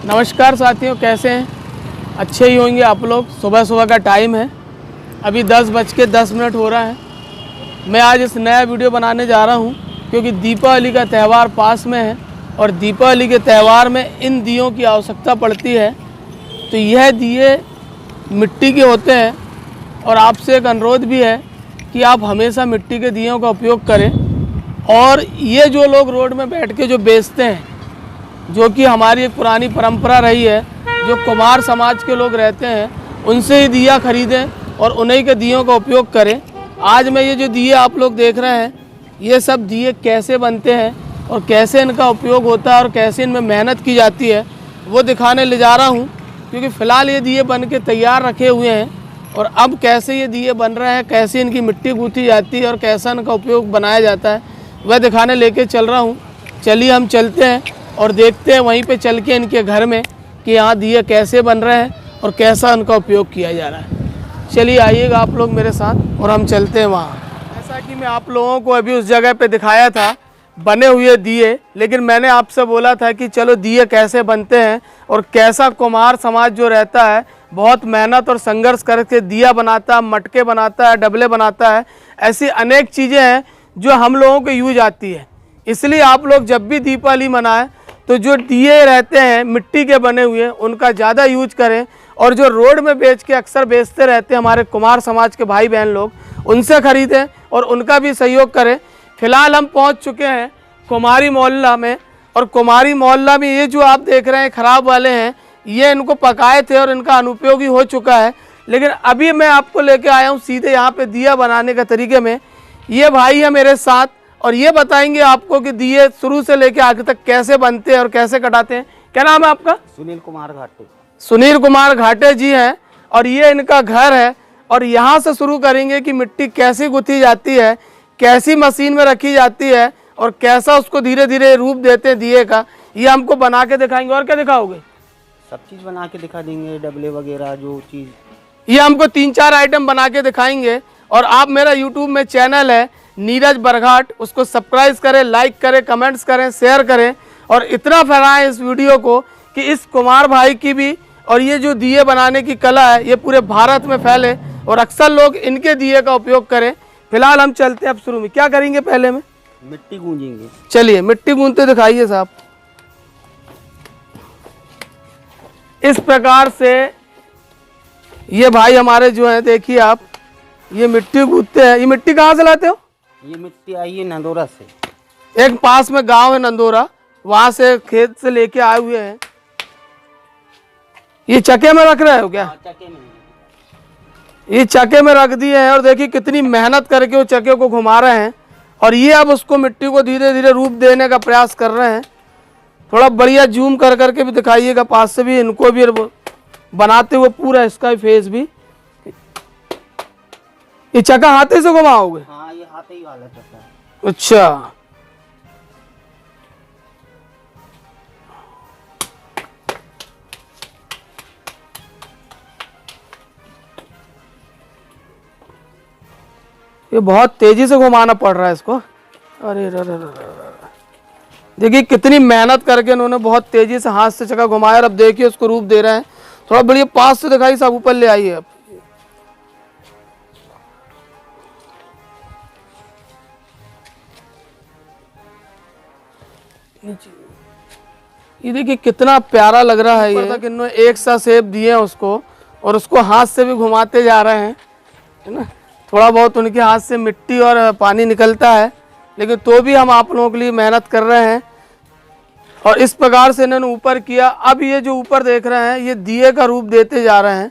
नमस्कार साथियों, कैसे हैं? अच्छे ही होंगे आप लोग। सुबह सुबह का टाइम है, अभी 10:10 हो रहा है। मैं आज इस नया वीडियो बनाने जा रहा हूं क्योंकि दीपावली का त्यौहार पास में है और दीपावली के त्यौहार में इन दियों की आवश्यकता पड़ती है। तो यह दिए मिट्टी के होते हैं और आपसे एक अनुरोध भी है कि आप हमेशा मिट्टी के दियों का उपयोग करें। और ये जो लोग रोड में बैठ के जो बेचते हैं, जो कि हमारी एक पुरानी परंपरा रही है, जो कुमार समाज के लोग रहते हैं, उनसे ही दिया खरीदें और उन्हीं के दियों का उपयोग करें। आज मैं ये जो दिए आप लोग देख रहे हैं, ये सब दिए कैसे बनते हैं और कैसे इनका उपयोग होता है और कैसे इनमें मेहनत की जाती है, वो दिखाने ले जा रहा हूँ। क्योंकि फ़िलहाल ये दिए बन के तैयार रखे हुए हैं और अब कैसे ये दिए बन रहे हैं, कैसे इनकी मिट्टी गूँथी जाती है और कैसा इनका उपयोग बनाया जाता है, वह दिखाने लेके चल रहा हूँ। चलिए हम चलते हैं और देखते हैं वहीं पे चल के इनके घर में कि यहाँ दिए कैसे बन रहे हैं और कैसा उनका उपयोग किया जा रहा है। चलिए आइएगा आप लोग मेरे साथ और हम चलते हैं वहाँ। जैसा कि मैं आप लोगों को अभी उस जगह पे दिखाया था बने हुए दिए, लेकिन मैंने आपसे बोला था कि चलो दिए कैसे बनते हैं और कैसा कुम्हार समाज जो रहता है बहुत मेहनत और संघर्ष करके दिया बनाता है, मटके बनाता है, डबले बनाता है। ऐसी अनेक चीज़ें हैं जो हम लोगों को यूज आती है। इसलिए आप लोग जब भी दीपावली मनाएं तो जो दिए रहते हैं मिट्टी के बने हुए उनका ज़्यादा यूज करें। और जो रोड में बेच के अक्सर बेचते रहते हैं हमारे कुमार समाज के भाई बहन लोग, उनसे ख़रीदें और उनका भी सहयोग करें। फ़िलहाल हम पहुंच चुके हैं कुमारी मोहल्ला में, और कुमारी मोहल्ला में ये जो आप देख रहे हैं ख़राब वाले हैं, ये इनको पकाए थे और इनका अनुपयोगी हो चुका है। लेकिन अभी मैं आपको लेके आया हूँ सीधे यहाँ पे दिया बनाने के तरीके में। ये भाई है मेरे साथ और ये बताएंगे आपको कि दिए शुरू से लेके आगे तक कैसे बनते हैं और कैसे कटाते हैं। क्या नाम है आपका? सुनील कुमार घाटे। सुनील कुमार घाटे जी हैं और ये इनका घर है। और यहाँ से शुरू करेंगे कि मिट्टी कैसी गुथी जाती है, कैसी मशीन में रखी जाती है और कैसा उसको धीरे धीरे रूप देते हैं दिए का। ये हमको बना के दिखाएंगे। और क्या दिखाओगे? सब चीज़ बना के दिखा देंगे, डबले वगैरह जो चीज़। ये हमको 3-4 आइटम बना के दिखाएंगे। और आप मेरा यूट्यूब में चैनल है नीरज बरघाट, उसको सब्सक्राइब करें, लाइक करें, कमेंट्स करें, शेयर करें और इतना फैलाएं इस वीडियो को कि इस कुमार भाई की भी और ये जो दिए बनाने की कला है ये पूरे भारत में फैले और अक्सर लोग इनके दिए का उपयोग करें। फिलहाल हम चलते हैं। अब शुरू में क्या करेंगे? पहले में मिट्टी गूंजेंगे। चलिए मिट्टी गूंथते दिखाइए साहब। इस प्रकार से ये भाई हमारे जो हैं, देखिए आप, ये मिट्टी गूंथते हैं। ये मिट्टी कहाँ से लाते हो? ये मिट्टी आई है नंदोरा से। एक पास में गांव है नंदोरा, वहां से खेत से लेके आए हुए हैं। ये चके में रख रहे हो क्या? चके में। ये चके में रख दिए हैं और देखिए कितनी मेहनत करके वो चके को घुमा रहे हैं। और ये अब उसको मिट्टी को धीरे धीरे रूप देने का प्रयास कर रहे हैं। थोड़ा बढ़िया जूम कर करके भी दिखाइएगा, पास से भी इनको भी बनाते हुए पूरा इसका फेस भी। ये चक्का हाथे से घुमाओगे? हाँ, ये हाथे ही वाला चक्का है। अच्छा, ये बहुत तेजी से घुमाना पड़ रहा है इसको। अरे देखिए कितनी मेहनत करके इन्होंने बहुत तेजी से हाथ से चक्का घुमाया और अब देखिए उसको रूप दे रहे हैं। थोड़ा बढ़िया पास से दिखाइए, सब ऊपर ले आइए। अब ये देखिए कितना प्यारा लग रहा है। ये तक इन्होंने एक सा शेप दिए हैं उसको और उसको हाथ से भी घुमाते जा रहे हैं, है ना। थोड़ा बहुत उनके हाथ से मिट्टी और पानी निकलता है, लेकिन तो भी हम आप लोगों के लिए मेहनत कर रहे हैं। और इस प्रकार से इन्होंने ऊपर किया। अब ये जो ऊपर देख रहे हैं ये दिए का रूप देते जा रहे हैं।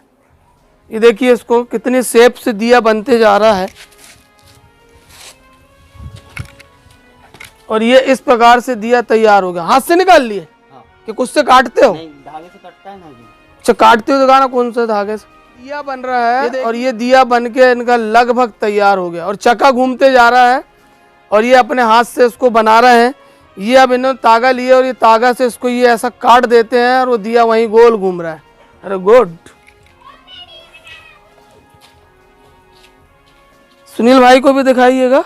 ये देखिए इसको कितनी शेप से दिया बनते जा रहा है। और ये इस प्रकार से दिया तैयार हो गया। हाथ से निकाल लिए? हाँ। कि कुछ से काटते हो? नहीं, धागे से कटता है ना जी। अच्छा, काटते हो दिखाना कौन से धागे से। दिया बन रहा है और ये दिया बन के इनका लगभग तैयार हो गया और चक्का घूमते जा रहा है और ये अपने हाथ से इसको बना रहे हैं। ये अब इन्होंने तागा लिए और ये तागा से इसको ये ऐसा काट देते हैं और वो दिया वहीं गोल घूम रहा है। अरे गुड। सुनील भाई को भी दिखाइएगा।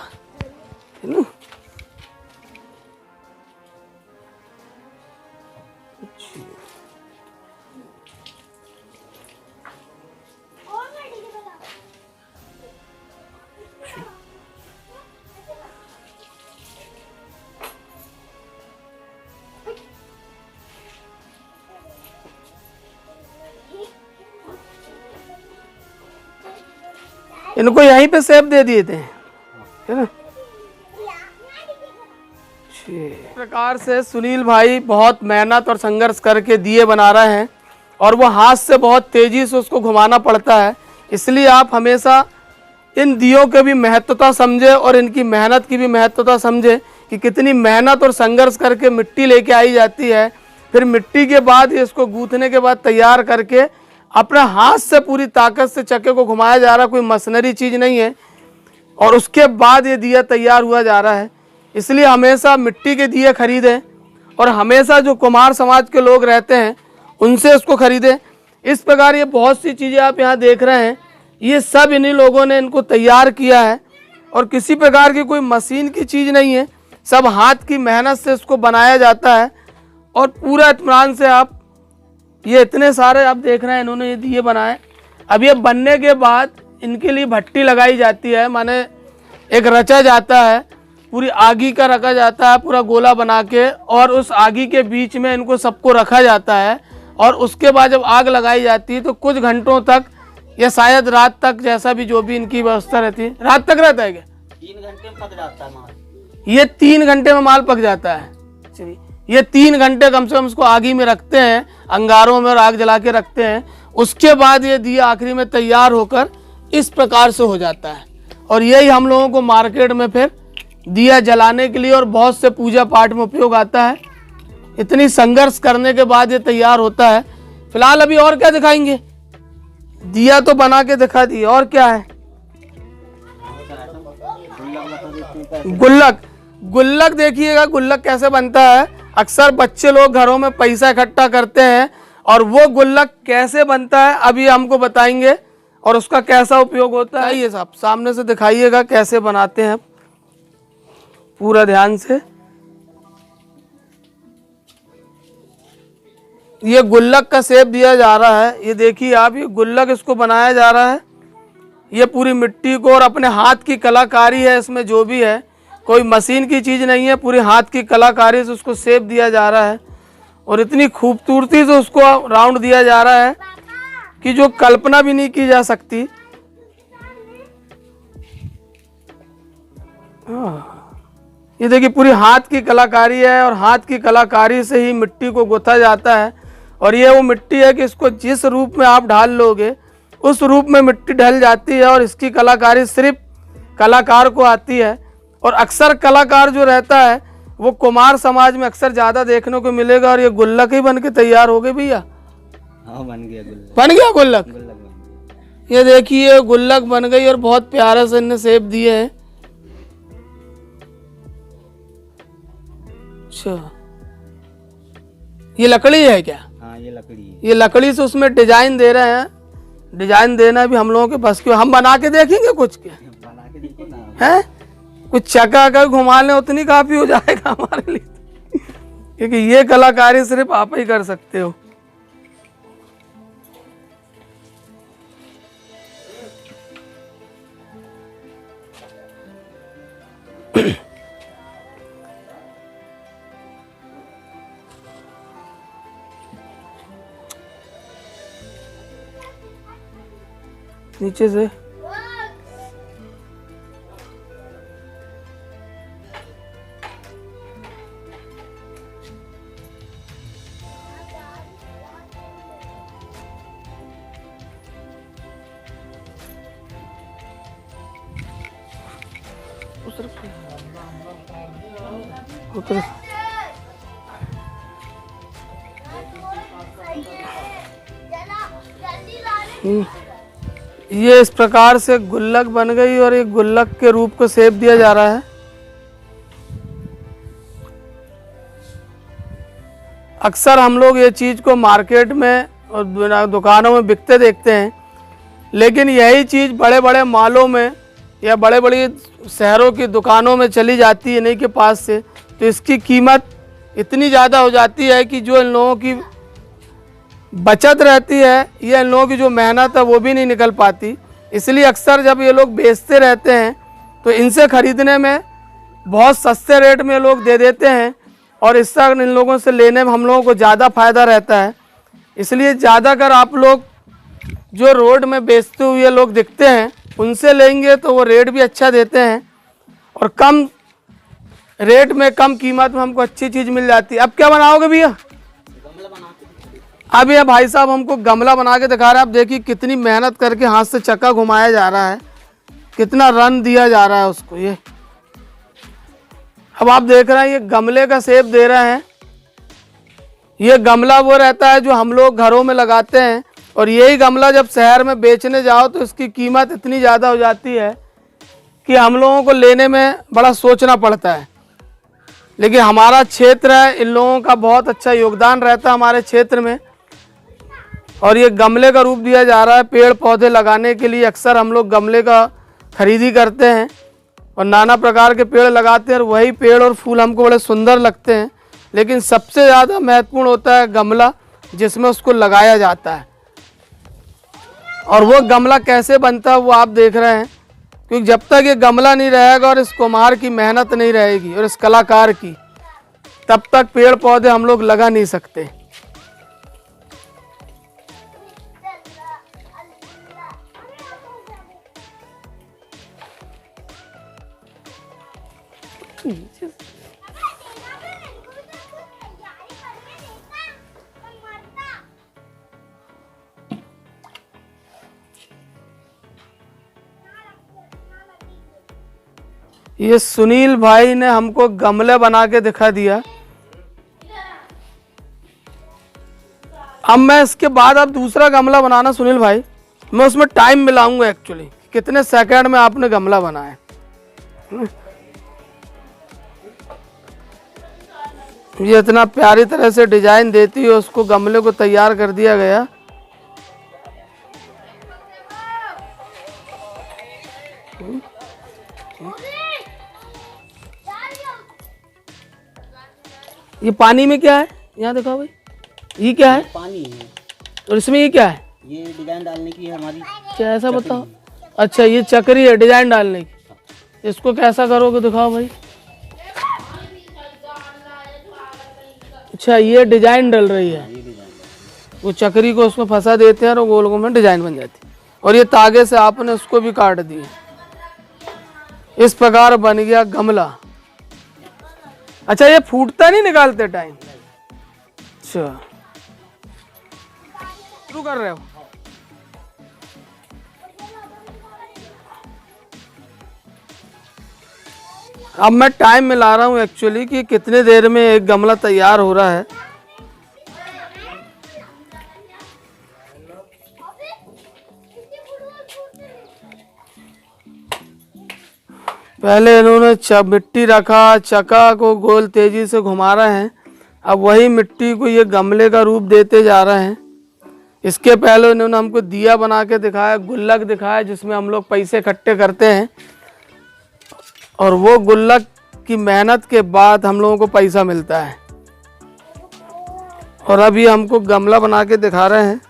इनको यहीं पे सेब दे दिए थे, है ना। इस प्रकार से सुनील भाई बहुत मेहनत और संघर्ष करके दिए बना रहे हैं और वो हाथ से बहुत तेज़ी से उसको घुमाना पड़ता है। इसलिए आप हमेशा इन दियों की भी महत्वता समझे और इनकी मेहनत की भी महत्वता समझे कि कितनी मेहनत और संघर्ष करके मिट्टी लेके आई जाती है। फिर मिट्टी के बाद इसको गूंथने के बाद तैयार करके अपने हाथ से पूरी ताकत से चक्के को घुमाया जा रहा, कोई मशीनरी चीज़ नहीं है। और उसके बाद ये दिया तैयार हुआ जा रहा है। इसलिए हमेशा मिट्टी के दिए खरीदें और हमेशा जो कुम्हार समाज के लोग रहते हैं उनसे इसको खरीदें। इस प्रकार ये बहुत सी चीज़ें आप यहाँ देख रहे हैं, ये सब इन्हीं लोगों ने इनको तैयार किया है और किसी प्रकार की कोई मशीन की चीज़ नहीं है, सब हाथ की मेहनत से इसको बनाया जाता है। और पूरा इत्मीनान से आप ये इतने सारे आप देख रहे हैं इन्होंने ये दिए बनाए। अब ये बनने के बाद इनके लिए भट्टी लगाई जाती है, माने एक रचा जाता है, पूरी आगी का रखा जाता है पूरा गोला बना के, और उस आगी के बीच में इनको सबको रखा जाता है। और उसके बाद जब आग लगाई जाती है तो कुछ घंटों तक या शायद रात तक, जैसा भी जो भी इनकी व्यवस्था रहती है, रात तक रहता है क्या? 3 घंटे में पक जाता है माल। ये 3 घंटे में माल पक जाता है। चलिए, ये 3 घंटे कम से कम इसको आगी में रखते हैं, अंगारों में, और आग जला के रखते हैं। उसके बाद ये दिया आखिरी में तैयार होकर इस प्रकार से हो जाता है। और यही हम लोगों को मार्केट में फिर दिया जलाने के लिए और बहुत से पूजा पाठ में उपयोग आता है। इतनी संघर्ष करने के बाद ये तैयार होता है। फिलहाल अभी और क्या दिखाएंगे? दिया तो बना के दिखा दिए, और क्या है? गुल्लक। गुल्लक देखिएगा, गुल्लक कैसे बनता है। अक्सर बच्चे लोग घरों में पैसा इकट्ठा करते हैं और वो गुल्लक कैसे बनता है अभी हमको बताएंगे और उसका कैसा उपयोग होता है। ये साहब सामने से दिखाइएगा कैसे बनाते हैं, पूरा ध्यान से। ये गुल्लक का शेप दिया जा रहा है, ये देखिए आप, ये गुल्लक इसको बनाया जा रहा है। ये पूरी मिट्टी को और अपने हाथ की कलाकारी है इसमें, जो भी है, कोई मशीन की चीज़ नहीं है, पूरी हाथ की कलाकारी से उसको शेप दिया जा रहा है। और इतनी खूबसूरती से उसको राउंड दिया जा रहा है कि जो कल्पना भी नहीं की जा सकती। ये देखिए पूरी हाथ की कलाकारी है और हाथ की कलाकारी से ही मिट्टी को गुथा जाता है। और ये वो मिट्टी है कि इसको जिस रूप में आप ढाल लोगे उस रूप में मिट्टी ढल जाती है। और इसकी कलाकारी सिर्फ कलाकार को आती है। और अक्सर कलाकार जो रहता है वो कुम्हार समाज में अक्सर ज़्यादा देखने को मिलेगा। और ये गुल्लक ही बन के तैयार हो गए भैया। हाँ, बन गया गुल्लक। बन गया गुल्लक। गुल्लक बन गया। ये देखिए गुल्लक बन गई और बहुत प्यारे से इन्हें शेप दिए हैं। अच्छा, ये लकड़ी है क्या? हाँ, ये लकड़ी है। ये लकड़ी से उसमें डिजाइन दे रहे हैं। डिजाइन देना भी हम लोगों के बस क्यों, हम बना के देखेंगे कुछ क्या बना के देखो ना। है, कुछ चका कर घुमा लें उतनी काफी हो जाएगा हमारे लिए, क्योंकि ये कलाकारी सिर्फ आप ही कर सकते हो। नीचे से उतर। ये इस प्रकार से गुल्लक बन गई और एक गुल्लक के रूप को शेप दिया जा रहा है। अक्सर हम लोग ये चीज़ को मार्केट में और दुकानों में बिकते देखते हैं, लेकिन यही चीज़ बड़े बड़े मॉलों में या बड़े बड़ी शहरों की दुकानों में चली जाती है इन्हीं के पास से, तो इसकी कीमत इतनी ज़्यादा हो जाती है कि जो इन लोगों की बचत रहती है या इन लोगों की जो मेहनत है वो भी नहीं निकल पाती। इसलिए अक्सर जब ये लोग बेचते रहते हैं तो इनसे ख़रीदने में बहुत सस्ते रेट में लोग दे देते हैं और इससे इन लोगों से लेने में हम लोगों को ज़्यादा फ़ायदा रहता है। इसलिए ज़्यादातर आप लोग जो रोड में बेचते हुए लोग दिखते हैं उनसे लेंगे तो वो रेट भी अच्छा देते हैं और कम रेट में कम कीमत में हमको अच्छी चीज़ मिल जाती है। अब क्या बनाओगे भैया? अब ये भाई साहब हमको गमला बना के दिखा रहे हैं। आप देखिए कितनी मेहनत करके हाथ से चक्का घुमाया जा रहा है, कितना रन दिया जा रहा है उसको। ये अब आप देख रहे हैं ये गमले का शेप दे रहे हैं। ये गमला वो रहता है जो हम लोग घरों में लगाते हैं और यही गमला जब शहर में बेचने जाओ तो इसकी कीमत इतनी ज़्यादा हो जाती है कि हम लोगों को लेने में बड़ा सोचना पड़ता है। लेकिन हमारा क्षेत्र है, इन लोगों का बहुत अच्छा योगदान रहता है हमारे क्षेत्र में। और ये गमले का रूप दिया जा रहा है पेड़ पौधे लगाने के लिए। अक्सर हम लोग गमले का खरीदी करते हैं और नाना प्रकार के पेड़ लगाते हैं और वही पेड़ और फूल हमको बड़े सुंदर लगते हैं। लेकिन सबसे ज़्यादा महत्वपूर्ण होता है गमला जिसमें उसको लगाया जाता है। और वो गमला कैसे बनता है वो आप देख रहे हैं, क्योंकि जब तक ये गमला नहीं रहेगा और इस कुम्हार की मेहनत नहीं रहेगी और इस कलाकार की, तब तक पेड़ पौधे हम लोग लगा नहीं सकते। ये सुनील भाई ने हमको गमले बना के दिखा दिया। अब मैं इसके बाद अब दूसरा गमला बनाना सुनील भाई, मैं उसमें टाइम मिलाऊंगा एक्चुअली कितने सेकंड में आपने गमला बनाया। ये इतना प्यारी तरह से डिजाइन देती है उसको गमले को तैयार कर दिया गया। ये पानी में क्या है? यहाँ देखो भाई, ये क्या है? पानी है। और इसमें ये क्या है? ये डिजाइन डालने की है हमारी। क्या ऐसा बताओ? अच्छा ये चक्री है डिजाइन डालने की। इसको कैसा करोगे दिखाओ भाई। अच्छा ये डिजाइन डल रही है, वो चक्री को उसमें फंसा देते हैं और गोल गोल में डिजाइन बन जाती है। और ये तागे से आपने उसको भी काट दिए। इस प्रकार बन गया गमला। अच्छा ये फूटता नहीं निकालते टाइम? अच्छा शुरू कर रहे हो? अब मैं टाइम मिला रहा हूँ एक्चुअली कि कितने देर में एक गमला तैयार हो रहा है। पहले इन्होंने मिट्टी रखा, चक्का को गोल तेजी से घुमा रहे हैं। अब वही मिट्टी को ये गमले का रूप देते जा रहे हैं। इसके पहले इन्होंने हमको दिया बना के दिखाया, गुल्लक दिखाया जिसमें हम लोग पैसे इकट्ठे करते हैं और वो गुल्लक की मेहनत के बाद हम लोगों को पैसा मिलता है। और अभी हमको गमला बना के दिखा रहे हैं।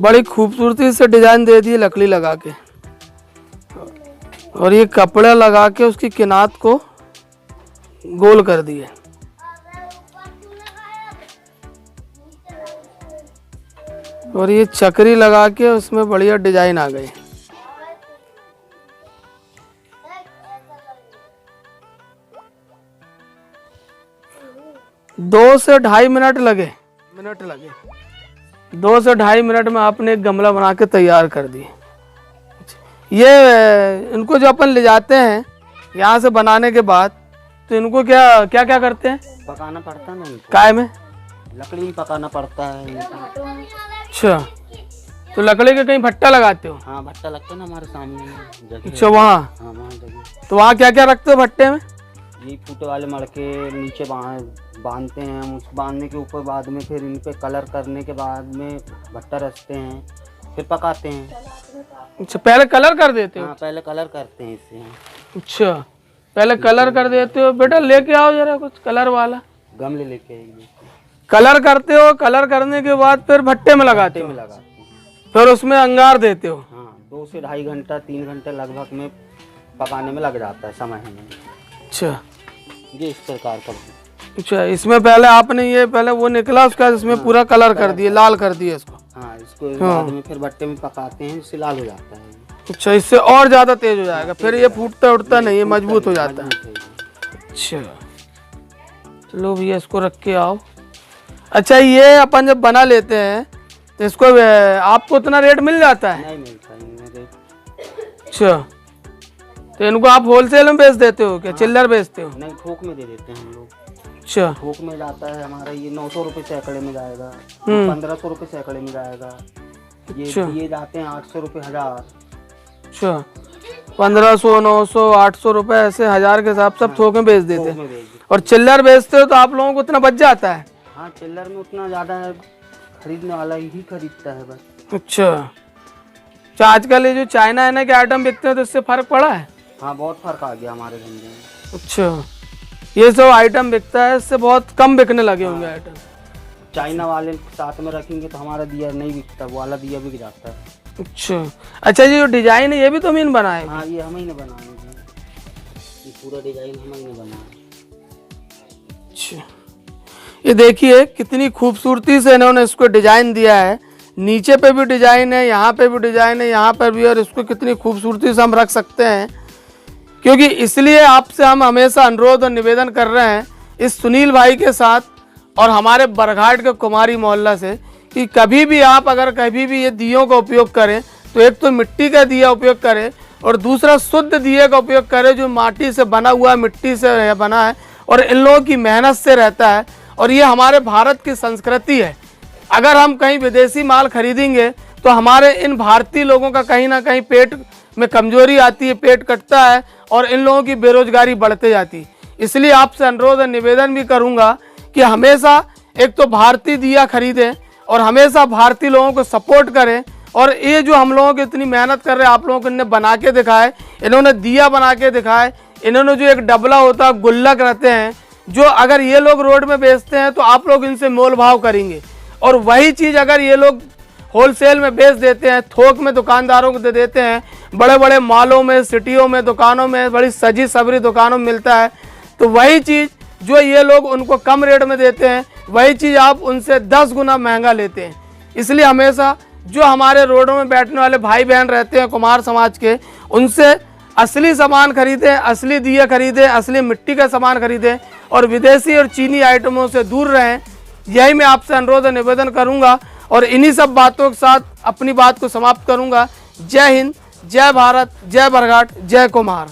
बड़ी खूबसूरती से डिजाइन दे दी लकड़ी लगा के और ये कपड़ा लगा के उसकी किनात को गोल कर दिए। और ये चक्री लगा के उसमें बढ़िया डिजाइन आ गई। दो से ढाई मिनट लगे। 2 से ढाई मिनट में आपने एक गमला बना के तैयार कर दिए। ये इनको जो अपन ले जाते हैं यहाँ से बनाने के बाद, तो इनको क्या क्या क्या करते हैं? पकाना पड़ता है ना इनको। काय में? लकड़ी में पकाना पड़ता है इनको। अच्छा तो लकड़ी के कहीं भट्टा लगाते हो? हाँ भट्टा लगता है ना हमारे सामने जगह। अच्छा वहाँ? हाँ वहाँ जगह। तो वहाँ क्या क्या रखते हो भट्टे में? ये फूटे वाले मड़के नीचे बांधते हैं हम। उस बांधने के ऊपर बाद में फिर इन पे कलर करने के बाद में भट्टा रचते हैं, फिर पकाते हैं। अच्छा, पहले कलर कर देते हो? हाँ, पहले कलर करते हैं इससे। अच्छा, पहले कलर कर देते हो। बेटा लेके आओ जरा कुछ कलर वाला गमले लेके आएंगे। कलर करते हो, कलर करने के बाद फिर भट्टे में लगाते हो, फिर उसमें अंगार देते हो। हाँ, 2 से ढाई घंटा 3 घंटे लगभग में पकाने में लग जाता है समय में। अच्छा, ये इस प्रकार का। अच्छा, इसमें पहले आपने ये पहले वो निकला उसका, इसमें पूरा कलर कर दिए, लाल कर दिए इसको। हाँ, इसको बाद में फिर भट्टे में पकाते हैं, इससे लाल हो जाता है। अच्छा, इससे और ज्यादा तेज हो जाएगा, फिर ये फूटता उठता नहीं है, मजबूत हो जाता है। अच्छा, चलो भैया इसको रख के आओ। अच्छा, ये अपन जब बना लेते हैं तो इसको आपको उतना रेट मिल जाता है? नहीं मिलता इनमें रेट। अच्छा, तो इनको आप होलसेल में बेच देते हो क्या? चिल्लर बेचते हो? नहीं, थोक में दे देते हैं हम लोग। अच्छा, थोक में जाता है हमारा ये 900 रुपये सैकड़े में जाएगा, 1500 रुपये सैकड़े में जाएगा। ये जाते हैं 800 रुपये 1000। अच्छा, 1500, 900, 800 रुपए ऐसे 1000 के हिसाब सब थोक में बेच देते हैं। और चिल्लर बेचते हो तो आप लोगों को उतना बच जाता है? हाँ, चिल्लर में उतना ज़्यादा खरीदने वाला ही खरीदता है बस। अच्छा, आजकल ये जो चाइना है के आइटम बिकते हैं तो इससे फर्क पड़ा है? हाँ, बहुत फर्क आ गया हमारे धंधे में। अच्छा, ये सब आइटम बिकता है, इससे बहुत कम बिकने लगे होंगे आइटम। चाइना वाले साथ में रखेंगे तो हमारा दिया नहीं बिकता, वो वाला दिया बिक जाता है। अच्छा, ये जो डिजाइन है ये भी तुम ही बनाए? हाँ, ये हम ही ने बनाए हैं, ये पूरा डिजाइन हम ही ने बनाया। अच्छा, ये देखिए कितनी खूबसूरती से इन्होंने इसको डिजाइन दिया है। नीचे पे भी डिजाइन है, यहाँ पे भी डिजाइन है, यहाँ पर भी, और इसको कितनी खूबसूरती से हम रख सकते हैं। क्योंकि इसलिए आपसे हम हमेशा अनुरोध और निवेदन कर रहे हैं इस सुनील भाई के साथ और हमारे बरघाट के कुमारी मोहल्ला से कि कभी भी आप अगर कभी भी ये दियों का उपयोग करें तो एक तो मिट्टी का दिया उपयोग करें और दूसरा शुद्ध दिए का उपयोग करें जो माटी से बना हुआ है, मिट्टी से बना है और इन लोगों की मेहनत से रहता है। और ये हमारे भारत की संस्कृति है। अगर हम कहीं विदेशी माल खरीदेंगे तो हमारे इन भारतीय लोगों का कहीं ना कहीं पेट में कमजोरी आती है, पेट कटता है और इन लोगों की बेरोजगारी बढ़ते जाती है। इसलिए आपसे अनुरोध और निवेदन भी करूंगा कि हमेशा एक तो भारतीय दिया खरीदें और हमेशा भारतीय लोगों को सपोर्ट करें। और ये जो हम लोगों की इतनी मेहनत कर रहे हैं, आप लोगों को इन्हें बना के दिखाए, इन्होंने दिया बना के दिखाए, इन्होंने जो एक डबला होता है, गुल्लक रहते हैं, जो अगर ये लोग रोड में बेचते हैं तो आप लोग इनसे मोल भाव करेंगे। और वही चीज़ अगर ये लोग होलसेल में बेच देते हैं, थोक में दुकानदारों को दे देते हैं, बड़े बड़े मॉलों में, सिटियों में, दुकानों में, बड़ी सजी सबरी दुकानों में मिलता है, तो वही चीज़ जो ये लोग उनको कम रेट में देते हैं वही चीज़ आप उनसे 10 गुना महंगा लेते हैं। इसलिए हमेशा जो हमारे रोडों में बैठने वाले भाई बहन रहते हैं कुमार समाज के, उनसे असली सामान खरीदें, असली दिए खरीदें, असली मिट्टी का सामान खरीदें और विदेशी और चीनी आइटमों से दूर रहें। यही मैं आपसे अनुरोध और निवेदन करूंगा और इन्हीं सब बातों के साथ अपनी बात को समाप्त करूंगा। जय हिंद, जय भारत, जय बरघाट, जय कुमार।